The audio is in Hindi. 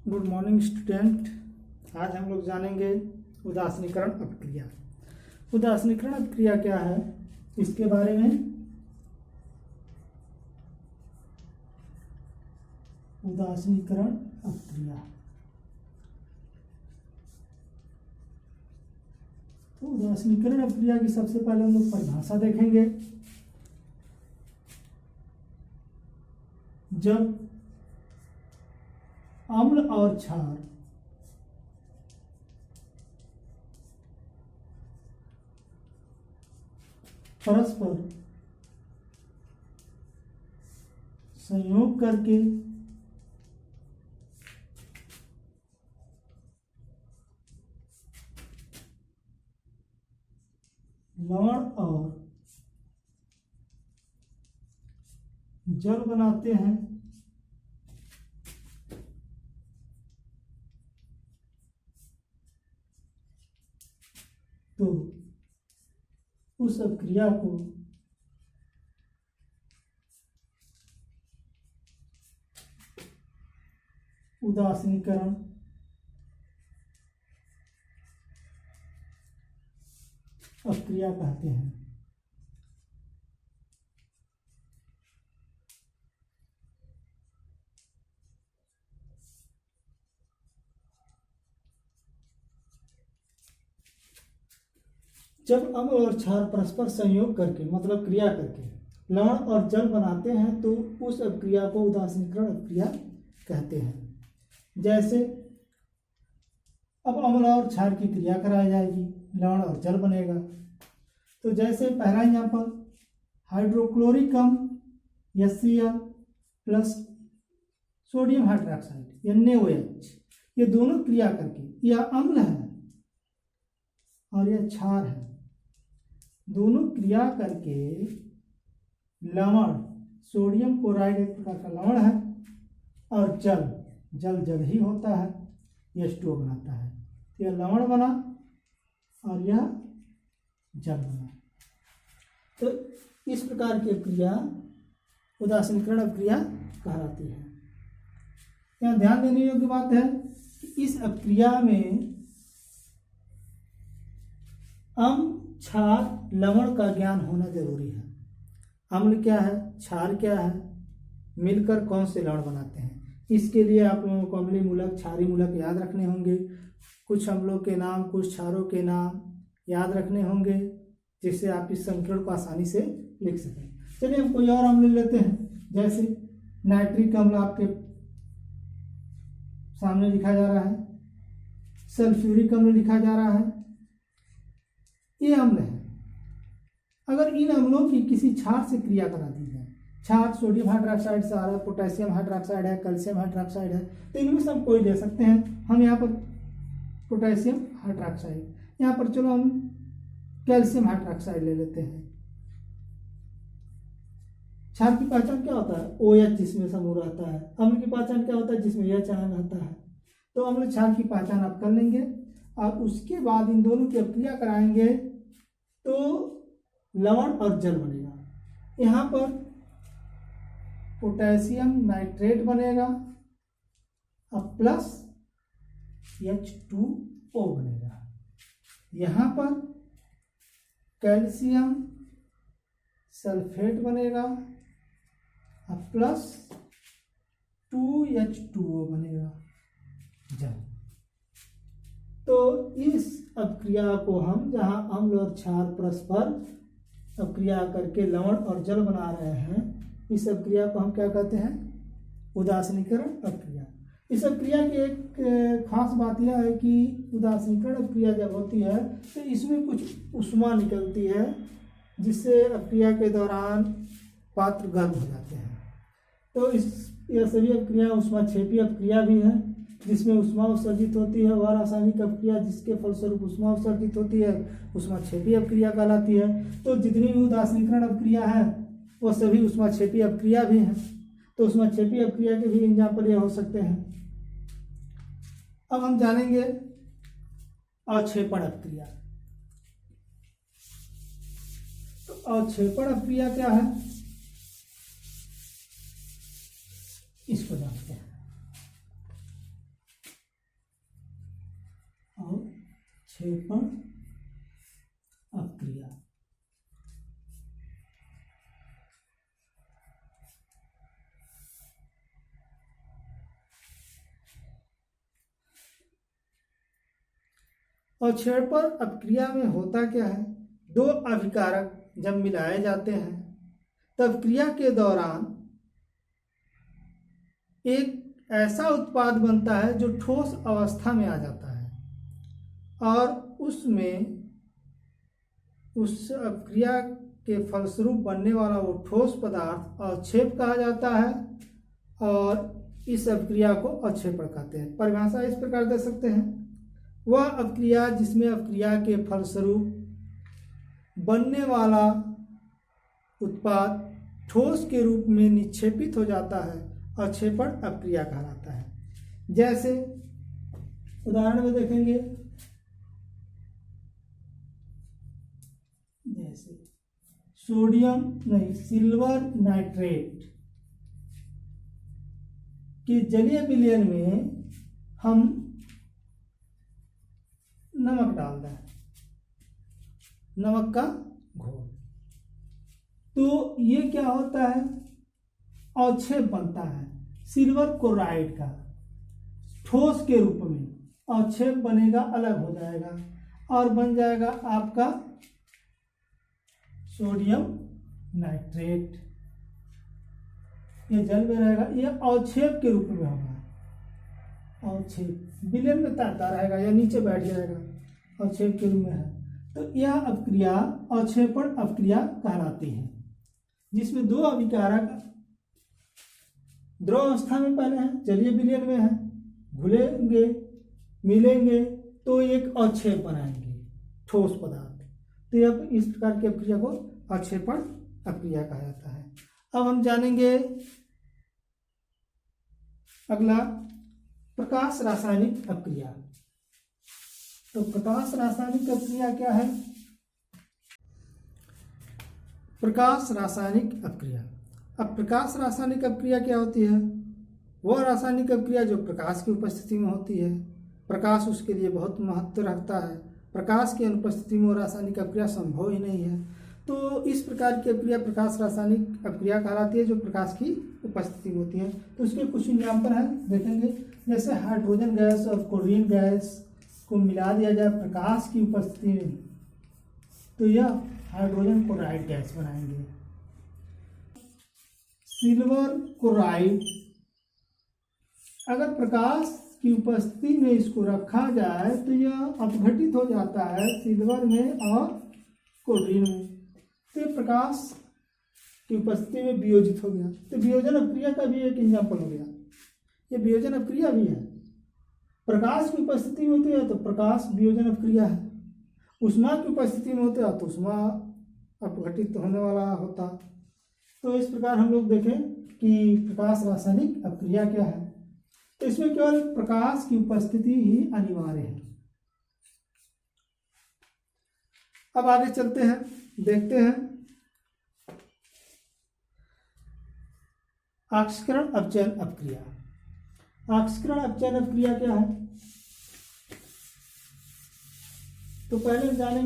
Good morning student. आज हम लोग जानेंगे उदासीनीकरण अपक्रिया। उदासीनीकरण अपक्रिया क्या है इसके बारे में। उदासीनीकरण अपक्रिया, तो उदासीनीकरण अपक्रिया की सबसे पहले हम लोग परिभाषा देखेंगे। जब अम्ल और क्षार परस्पर संयोग करके लवण और जल बनाते हैं तो उस अपक्रिया को उदासीनीकरण अपक्रिया कहते हैं। जब अम्ल और क्षार परस्पर संयोग करके मतलब क्रिया करके लवण और जल बनाते हैं तो उस अपक्रिया को उदासीनीकरण अपक्रिया कहते हैं। जैसे अब अम्ल और क्षार की क्रिया कराई जाएगी, लवण और जल बनेगा। तो जैसे पहला यहाँ पर हाइड्रोक्लोरिक अम्ल HCl plus sodium hydroxide NaOH, ये दोनों क्रिया करके, यह अम्ल है और यह क्षार है, दोनों क्रिया करके लवण, सोडियम क्लोराइड एक प्रकार का लवण है और जल ही होता है, H2O बनाता है। यह लवण बना और यह जल बना। तो इस प्रकार की क्रिया उदासीनीकरण अपक्रिया कहलाती है। यहाँ ध्यान देने योग्य बात है कि इस अपक्रिया में अम्ल, क्षार, लवण का ज्ञान होना जरूरी है। अम्ल क्या है, क्षार क्या है, मिलकर कौन से लवण बनाते हैं, इसके लिए आप लोगों को अम्लीय मूलक, क्षारीय मूलक याद रखने होंगे। कुछ अम्लों के नाम, कुछ क्षारों के नाम याद रखने होंगे जिससे आप इस समीकरण को आसानी से लिख सकें। चलिए हम कोई और अम्ल लेते हैं। जैसे नाइट्रिक अम्ल आपके सामने लिखा जा रहा है, सल्फ्यूरिक अम्ल लिखा जा रहा है, ये अम्ल है। अगर इन अम्लों की किसी क्षार से क्रिया करा दी जाए, क्षार सोडियम हाइड्रोक्साइड से आ रहा है, पोटेशियम हाइड्रोक्साइड है, कैल्शियम हाइड्रोक्साइड है, तो इनमें से हम कोई ले सकते हैं। हम यहाँ पर पोटेशियम हाइड्रोक्साइड, यहाँ पर चलो हम कैल्शियम हाइड्रोक्साइड ले लेते हैं। क्षार की पहचान क्या होता है, OH जिसमें समूह रहता है। अम्ल की पहचान क्या होता है, जिसमें H आयन रहता है। तो अम्ल क्षार की पहचान आप कर लेंगे और उसके बाद इन दोनों की अपक्रिया कराएंगे तो लवण और जल बनेगा। यहाँ पर पोटेशियम नाइट्रेट बनेगा और प्लस H2O बनेगा। यहाँ पर कैल्शियम सल्फेट बनेगा और प्लस 2H2O बनेगा जल। तो इस अपक्रिया को हम, जहाँ अम्ल और क्षार परस्पर अपक्रिया करके लवण और जल बना रहे हैं, इस अपक्रिया को हम क्या कहते हैं, उदासीनीकरण अपक्रिया। इस अपक्रिया की एक खास बात यह है कि उदासीनीकरण अपक्रिया जब होती है तो इसमें कुछ ऊष्मा निकलती है जिससे अपक्रिया के दौरान पात्र गर्म हो जाते हैं। तो यह सभी अपक्रिया ऊष्माक्षेपी अपक्रिया भी है जिसमें ऊष्मा उत्सर्जित होती है, और रासायनिक अपक्रिया जिसके फलस्वरूप ऊष्मा उत्सर्जित होती है ऊष्माक्षेपी अपक्रिया कहलाती है। तो जितनी भी उदासीनीकरण अपक्रिया है वो सभी ऊष्माक्षेपी अपक्रिया भी हैं। तो ऊष्माक्षेपी अपक्रिया के भी एग्जाम्पल यह हो सकते हैं। अब हम जानेंगे अवक्षेपण अपक्रिया। तो अवक्षेपण अपक्रिया क्या है, इसको जानते हैं। अवक्षेपण अपक्रिया। अवक्षेपण अपक्रिया में होता क्या है, दो अभिकारक जब मिलाए जाते हैं तब क्रिया के दौरान एक ऐसा उत्पाद बनता है जो ठोस अवस्था में आ जाता है और उसमें उस अपक्रिया के फलस्वरूप बनने वाला वो ठोस पदार्थ अवक्षेप कहा जाता है और इस अपक्रिया को अवक्षेपण कहते हैं। परिभाषा इस प्रकार दे सकते हैं, वह अपक्रिया जिसमें अपक्रिया के फलस्वरूप बनने वाला उत्पाद ठोस के रूप में निक्षेपित हो जाता है, अवक्षेपण अपक्रिया कहलाता है। जैसे उदाहरण में देखेंगे, जैसे सिल्वर नाइट्रेट के जलीय विलयन में हम नमक डाल दें, नमक का घोल, तो ये क्या होता है, अवक्षेप बनता है सिल्वर क्लोराइड का ठोस के रूप में। अवक्षेप बनेगा, अलग हो जाएगा और बन जाएगा आपका सोडियम नाइट्रेट। ये जल में रहेगा, ये अवक्षेप के रूप में होगा। अवक्षेप विलयन में तैरता रहेगा या नीचे बैठ जाएगा, अवक्षेप के रूप में है। तो यह अपक्रिया अवक्षेपण अपक्रिया कहलाती है, जिसमें दो अभिकारक द्रव अवस्था में पहले हैं, जलीय विलयन में है, घुलेंगे मिलेंगे तो एक अवक्षेप बनाएंगे ठोस पदार्थ। तो यह इस प्रकार की अपक्रिया को अवक्षेपण अपक्रिया कहा जाता है। अब हम जानेंगे अगला, प्रकाश रासायनिक अपक्रिया। तो प्रकाश रासायनिक अपक्रिया क्या है, प्रकाश रासायनिक अपक्रिया। अब प्रकाश रासायनिक अपक्रिया क्या होती है, वह रासायनिक अपक्रिया जो प्रकाश की उपस्थिति में होती है। प्रकाश उसके लिए बहुत महत्व रखता है, प्रकाश की अनुपस्थिति में रासायनिक अपक्रिया संभव ही नहीं है। तो इस प्रकार की अपक्रिया प्रकाश रासायनिक अपक्रिया कहलाती है, जो प्रकाश की उपस्थिति में होती है। तो उसके कुछ एग्जाम्पल हैं, देखेंगे। जैसे हाइड्रोजन गैस और क्लोरीन गैस को मिला दिया जाए प्रकाश की उपस्थिति में, तो यह हाइड्रोजन क्लोराइड गैस बनाएंगे। सिल्वर क्लोराइड, अगर प्रकाश की उपस्थिति में इसको रखा जाए तो यह अपघटित हो जाता है सिल्वर में और क्लोरीन में, तो ये प्रकाश की उपस्थिति में वियोजित हो गया। तो वियोजन अपक्रिया का भी एक एग्जाम्पल हो गया, ये वियोजन अपक्रिया भी है। प्रकाश की उपस्थिति में होती है तो प्रकाश वियोजन अपक्रिया है, उष्मा की उपस्थिति में होता है तो उष्मा अपघटित होने वाला होता। तो इस प्रकार हम लोग देखें कि प्रकाश रासायनिक अपक्रिया क्या है। तो इसमें केवल प्रकाश की उपस्थिति ही अनिवार्य है। अब आगे चलते हैं, देखते हैं ऑक्सीकरण अपचयन अपक्रिया। ऑक्सीकरण अपचयन अपक्रिया क्या है, तो पहले जानेंगे